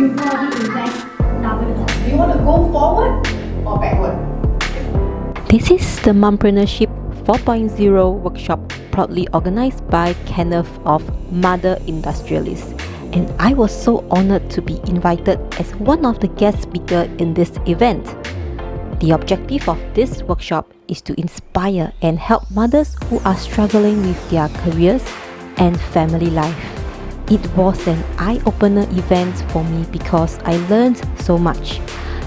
you probably invest double the time. Do you want to go forward or backward? This is the Mompreneurship 4.0 workshop proudly organized by Kenneth of Mother Industrialist, and I was so honored to be invited as one of the guest speakers in this event. The objective of this workshop is to inspire and help mothers who are struggling with their careers and family life. It was an eye-opener event for me because I learned so much.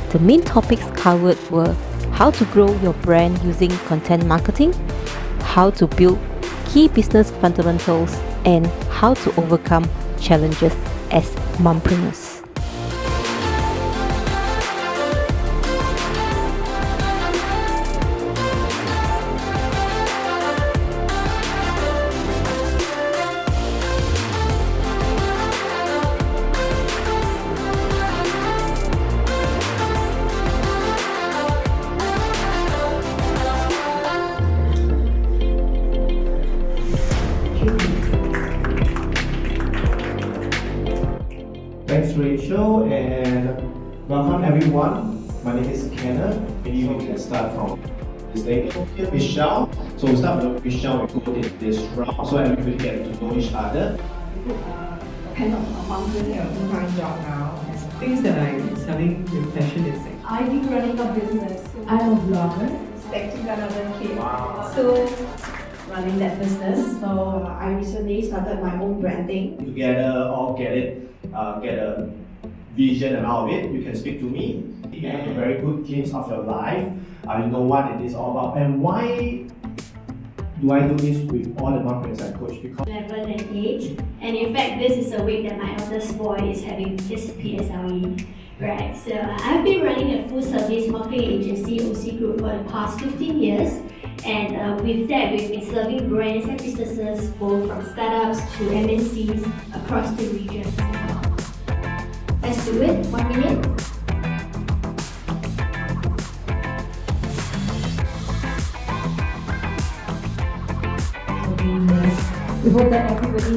The main topics covered were how to grow your brand using content marketing, how to build key business fundamentals, and how to overcome challenges as mompreneurs. Thanks, Rachel, and welcome everyone. My name is Kenneth. Maybe we can start from this lady here, Michelle. So we'll start with Michelle. We go in this round so everybody get to know each other. Kind of a mompreneur, full-time job now. Things that I'm selling with passion is like I've been running a business. I'm a blogger, Expecting another kid. Wow. So running that business. So I recently started my own branding. Together, all get a vision out of it. You can speak to me. You have a very good glimpse of your life. You know what it is all about. And why do I do this with all the mompreneurs I coach? Because level and age. And in fact, this is a week that my eldest boy is having his PSLE. Right, so I've been running a full-service marketing agency, OC Group, for the past 15 years. And with that, we've been serving brands and businesses, both from startups to MNCs across the region. Let's do it. 1 minute. We hope that everybody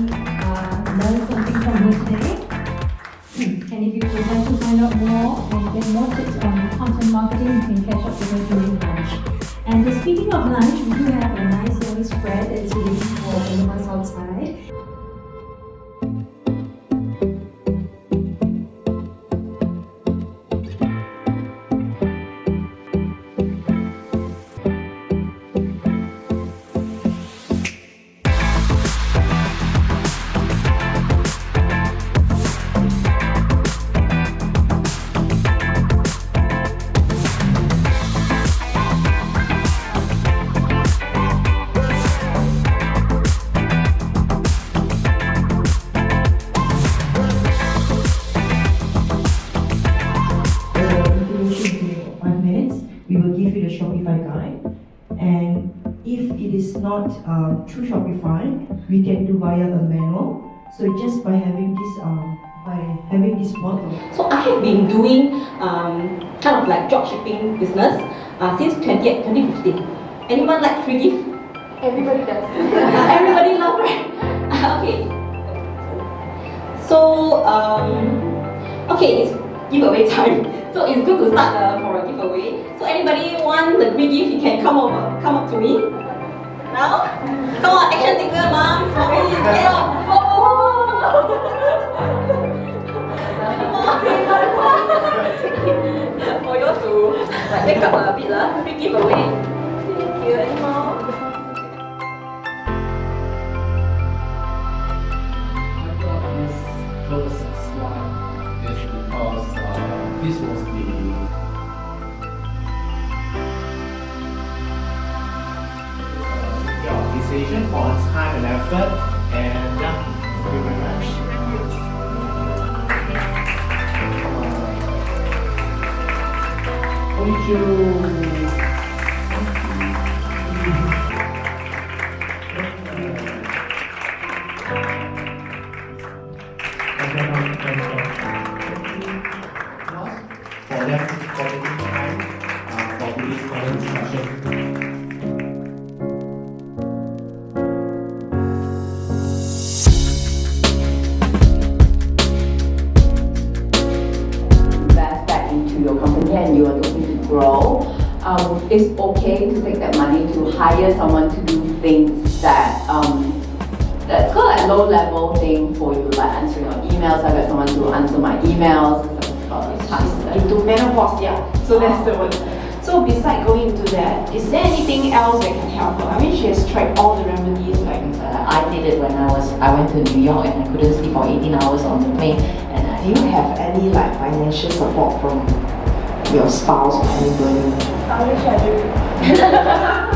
learned something from here today. And if you would like to find out more and get more tips on content marketing, you can catch up with us during lunch. And speaking of lunch, we do have a nice yummy spread that is waiting for all of us outside. And if it is not through Shopify, we can do via a manual. So just by having this portal. So I have been doing kind of like dropshipping business since 2015. Anyone like free gift? Everybody does. Everybody love, right? Okay. So okay, it's giveaway time. So it's good to start for a giveaway. So anybody want the free gift, you can come up to me. Now? Come on, action taker, mom. Get up. For you to like wake up a bit, free giveaway. Thank you. Any more? first slide is because this was the organization for time and effort, and thank you very much. Thank you. For them to coordinate time for this current discussion. it's okay to take that money to hire someone to do things that that's called like low level thing for you, like answering your emails. I got someone to answer my emails. Into menopause, yeah. So that's the word. So besides going into that, is there anything else that can help her? I mean, she has tried all the remedies. Like I did it when I went to New York and I couldn't sleep for 18 hours on the plane. And do you have any like financial support from your spouse or anybody? I wish I do.